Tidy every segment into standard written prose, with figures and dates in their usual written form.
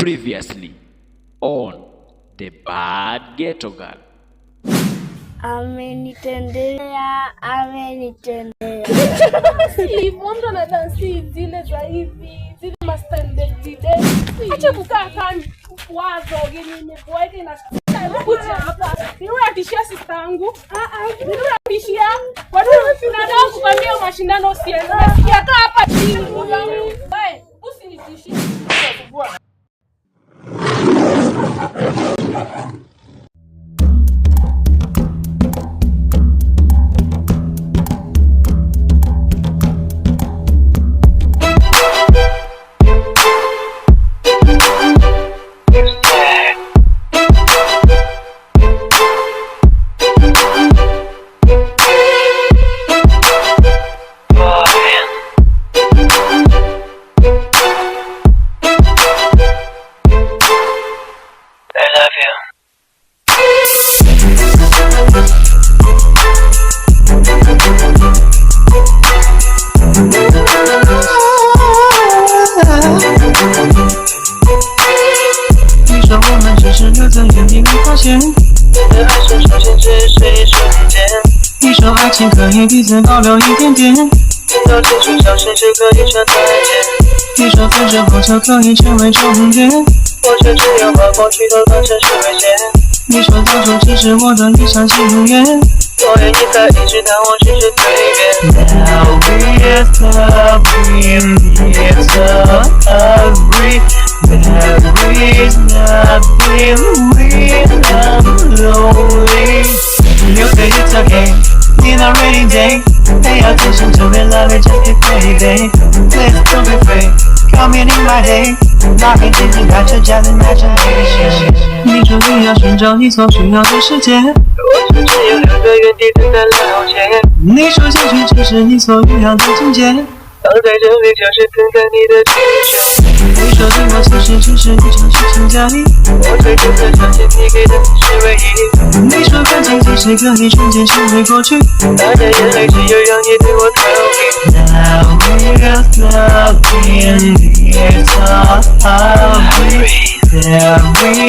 Previously on The Bad Ghetto Girl. Amenitendea. Si mondo na dansi zile za hivi, zile mastandard dide. Acha kukaa kani wazo geni nimekuweka na kuja hapa. Nirudi tishia sister yangu. Nirudi tishia. Kwa nini unataka kukwambia mashindano usiende? Sikia kaa hapa chini. Wewe usinitishie.你说爱情可以彼此保留一点点，听到结束消息只可以说再见。你说分手后就可以成为终点，我却只有把过去都当成是危险。你说当初只是我的一厢情愿，我愿意再一直但我只是蜕变。Now we're suffering, it's agree. There is nothing when I'm lonely. You say it's okay, in a rainy day. Pay attention to me, love it, just keep baby. Please don't be afraid, coming in my day. Nothing thinking about your just imagination. 你注定要寻找你所需要的世界，我只有2个原地等待了解。你说结局只是你所预料的境界，躺在这里就是等待你的拒绝。你说对我其实只是一场虚情假意，我最初才相信你给的是唯一。你说感情其实可以瞬间消退过去，大家眼泪只有让你对我逃避。Now we're loving, it's agree. There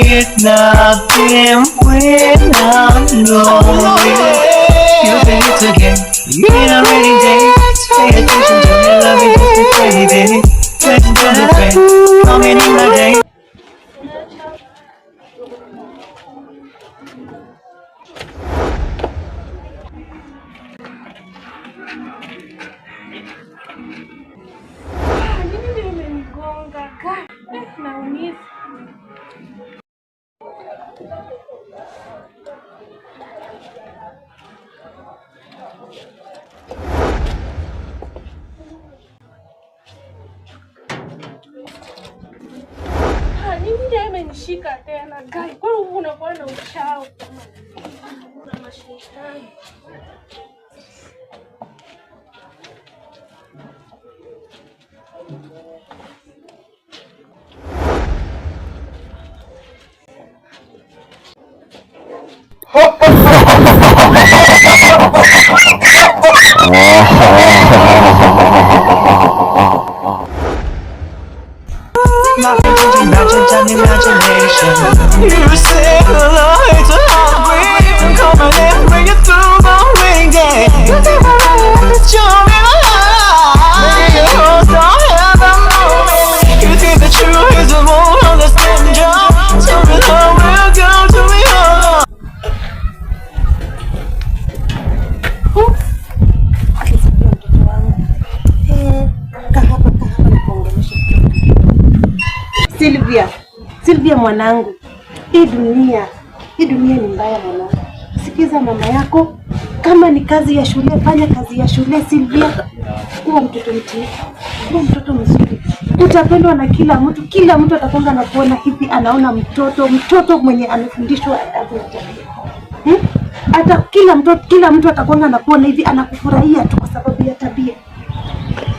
is nothing when I'm lonely. You say it's okay, in a rainy day. Pay attention to me, love me just a baby. Let's go to bed, coming in my day. Nini nimenigonga kaa? Naumiza. Nini ndio imenishika tena gai? Kwa nini unakuwa na uchawi? Una mashetani. Nothing thinking about your just imagination. You say love is hungry, come on and bring it through the rain day. You think my love is your heart, your heart don't have a moment. You think the truth is a won't understand you. Tell me how we'll go to be home. Sylvia mwanangu, hii dunia ni mbaya mwanangu. Sikiza mama yako, kama ni kazi ya shule fanya kazi ya shule. Sylvia, kuwa mtoto mtiifu, kuwa mtoto mzuri, utapendwa na kila mtu atakwenda na kuona hivi, anaona mtoto mwenye amefundishwa adabu. Hata kila mtu atakwenda na kuona hivi, anakufurahia tu kwa sababu ya tabia.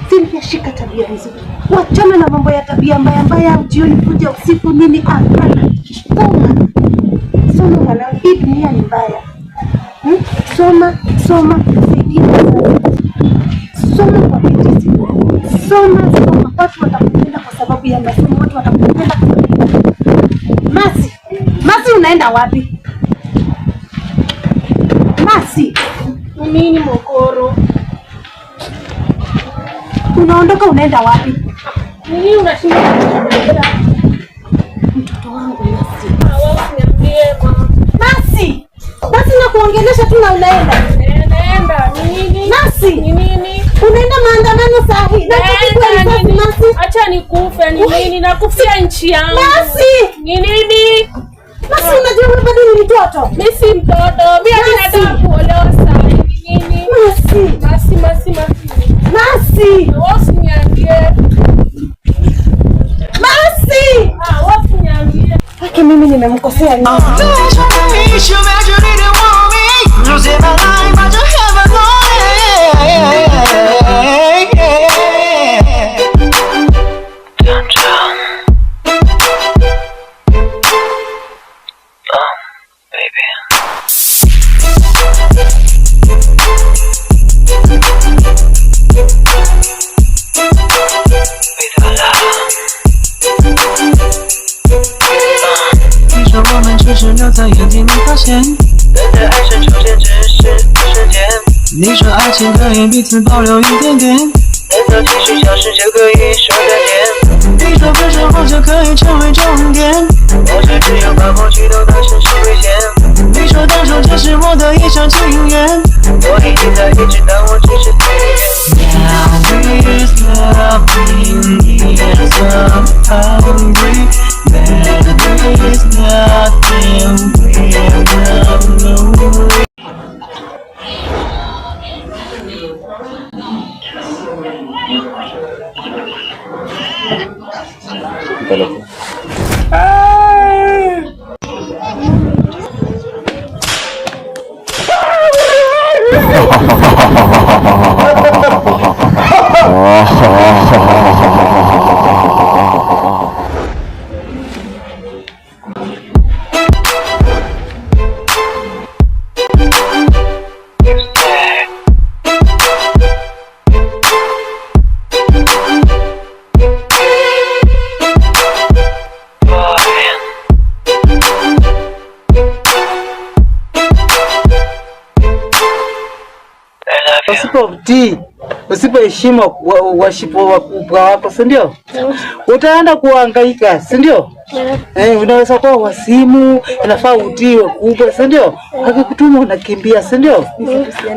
Sylvia, shika tabia nzuri. Wachana na mambo ya tabia mbaya, jioni kuja usiku nini. Hapana. Soma mwanangu, hii dunia ni mbaya. Soma, saidia. Soma kwa bidii. Soma. Watu watakupenda kwa sababu ya masomo, watu watakupenda kwa sababu unaenda wapi? Masi. Nini mokoro? Unaondoka unaenda wapi? Nini unashinda kuniambia? Mtoto wangu Masi. Niambie mama. Masi. Basi nakuongelesha tu na unaenda. Naenda. Nini? Masi. Nini? Unaenda maandamano saa hii. Naenda Masi. Acha nikufe. Nini? Nakufia nchi yangu. Masi. Nini? Masi, unajua wewe bado ni mtoto. Mimi si mtoto. Mimi nataka kuolewa saa hii. Nini? Masi. Masi. Usiniambie. Masi. Usiniambie. Haki mimi nimemkosea nini?你说爱情可以彼此保留一点点，难道继续消失就可以说再见？你说分手后就可以成为终点，或者只有把过去都当成是危险。你说当初这是我的一厢情愿，我已经在一直当我只是随缘。Now we're loving, years of hungry, there is nothing we're not lonely. Usipoheshimu washipo wakubwa wako, si ndio? Utaenda kuhangaika, si ndio? Unaweza kuwa wasimu, inafaa utii wakubwa, si ndio? Akikutuma unakimbia, si ndio?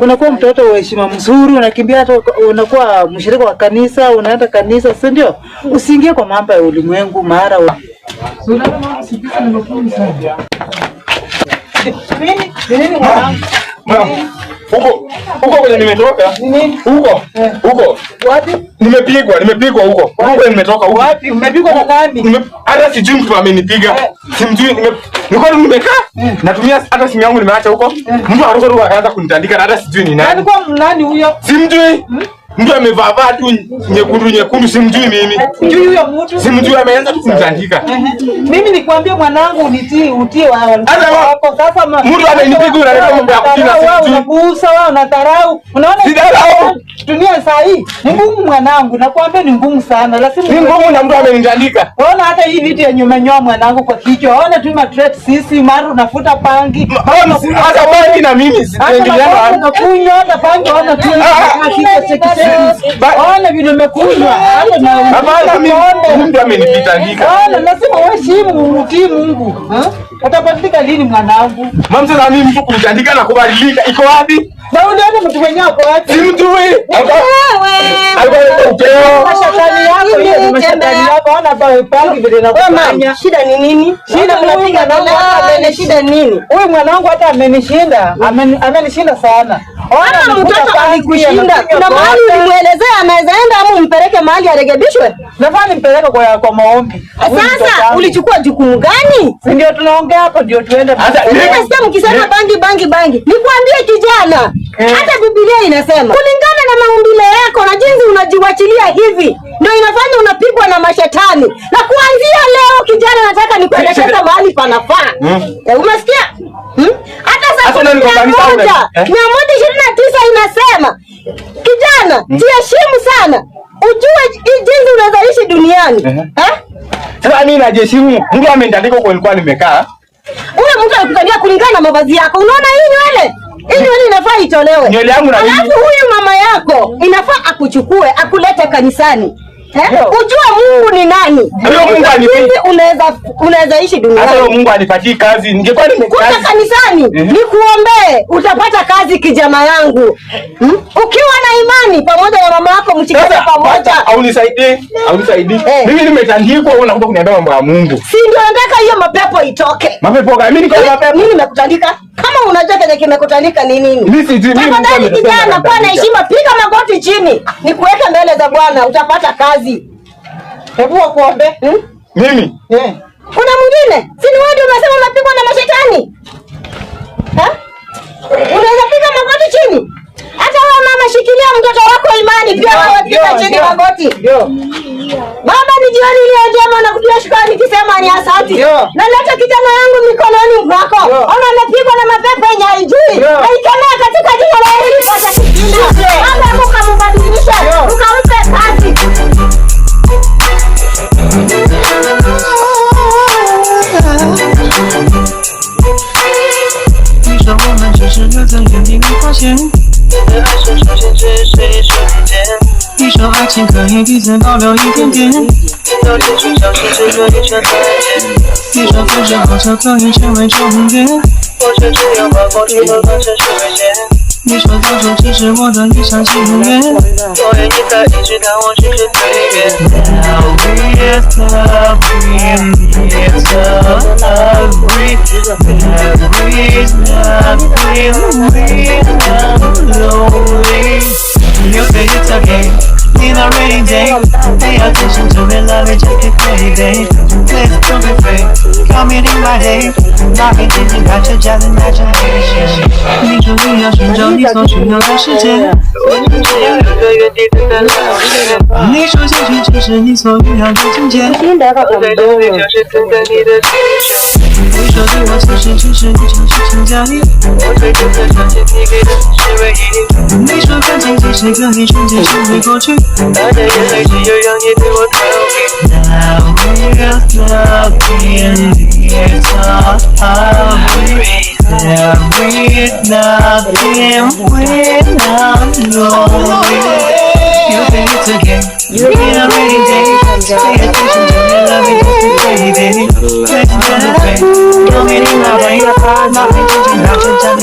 Unakuwa mtoto wa heshima mzuri, unakimbia, hata unakuwa mshirika wa kanisa, unaenda kanisa, si ndio? Usiingie kwa mambo ya ulimwengu mara nini mwanangu? Huko kwenye nimetoka. Huko. Wapi? Nimepigwa huko. Huko nimetoka huko. Wapi? Umepigwa na nani? Hata sijui mtu amenipiga. Simjui nilikuwa nimekaa. Natumia hata simu yangu nimeacha huko. Mtu akaruka akaanza kunitandika hata sijui ni nani. Alikuwa nani huyo? Simjui. Mtu amevaa tu nyekundu simjui mimi. Simjui huyo mtu. Simjui ameanza kunitandika. Mimi nikwambia mwanangu utie wao. Sasa mtu amenipiga unaleta mambo ya kutina simjui. Unabusa wewe unadharau. Unaona? Sidharau. Dunia saa hii ni ngumu mwanangu, nakwambia ni ngumu sana. Lazima ni ngumu na mtu amenitandika. Ona hata hii vitu ya nyuma mwanangu kwa kichwa. Ona tu ma threat sisi mara unafuta pangi. Hata pangi na mimi sitaingiliana. Unakunywa hata pangi ona tu. Ona vile umekunywa. Hapana mimi mtu amenipitandika. Ona lazima uheshimu utii Mungu. Utabadilika lini mwanangu? Mama sasa mimi mtu kunitandika na kubadilika iko wapi? Na unaona mtu mwenyewe hapo wapi? Si mtu wewe. Alikuwa upeo. Mashetani yako hiyo ni mashetani yako. Ona baba pangi vile nakufanya. Shida ni nini? Shida unapiga na wewe shida nini? Wewe mwanangu hata amenishinda. Amenishinda sana. Ona mtoto alikushinda. Kuna mahali ulimwelezea anaweza enda ama umpeleke mahali arekebishwe? Nafaa nimpeleke kwa maombi. Sasa ulichukua jukumu gani? Si ndio tunaongea hapo ndio tuende. Nasikia mkisema bangi. Nikwambie kijana, hata Biblia inasema kulingana na maumbile yako na jinsi unajiwachilia hivi ndio inafanya unapigwa na mashetani. Na kuanzia leo kijana, nataka nikuelekeza mahali panafaa. Umesikia? Hata sasa 129 inasema kijana, jiheshimu sana. Ujue jinsi unaweza ishi duniani. Sasa mimi najiheshimu. Mtu amenitandika huko nilikuwa nimekaa. Ule mtu nakutania kulingana na mavazi yako. Unaona hii nywele? Hii nywele inafaa itolewe. Nywele yangu na nini? Alafu huyu mama yako inafaa akuchukue, akulete kanisani. Ujue Mungu ni nani? Unaweza ishi duniani. Hata Mungu anipatie kazi. Ningekuwa nimekuja kanisani, nikuombee utapata kazi kijana yangu. Ukiwa na imani pamoja na mama yako mshikane pamoja. Au nisaidie. Mimi nimetandikwa, wewe unakuja kuniambia mambo ya Mungu. Si ndio nataka hiyo mapepo itoke. Mapepo gani? Mimi niko na mapepo. Mimi nimekutandika. Kama unajua kile kimekutandika ni nini? Mimi sijui. Tafadhali kijana, kwa na heshima, piga magoti chini. Nikuweke mbele za Bwana, utapata kazi. Hebu kuombe. Mimi? Kuna mwingine? Si ni wewe unasema unapigwa na mashetani? Unaweza piga magoti chini? Hata wewe mama, shikilia mtoto wako imani, pia wewe piga chini magoti. Baba, ni jioni ile njema na kutia shukrani nikisema ni asante. Na leta kijana yangu mikononi mwako. Ona amepigwa na mapepo yenye haijui. Na ikemea katika jina la Yesu kwa kushinda. Baba, Mungu ambadilishe. Ukampe kazi.你说我们只是留在原地没发现，对爱情出现只是一瞬间。你说爱情可以彼此保留一点点，到结束消失只可以说再见。你说分手后就可以成为终点，我却只有把过去都当成是危险。你说早说只是我的一厢情愿，我愿意再一直看我只是随便。Now we're suffering, it's so ugly. There is nothing we're lonely. You say it's okay in a rainy day. Pay attention to it, love it, just get crazy. Let's don't be fake, come in my day. 那边静静看着家人拿着黑线，你注定要寻找你所需要的世界。只有一个原地等待了。你说结局只是你所预料的情节，我在这里就是等待你的拒绝。你说对我其实只是一场虚情假意，我最真的相信你给的是唯一。你说感情其实可以瞬间成为过去，大家眼泪只有让你对我逃避。Now we're looking, it's all ugly. There is nothing we're not lonely. You think it's a game, in a rainy day. Pay attention to me, love it, just baby. Let's get it right, coming in my way. Nothing changing, not just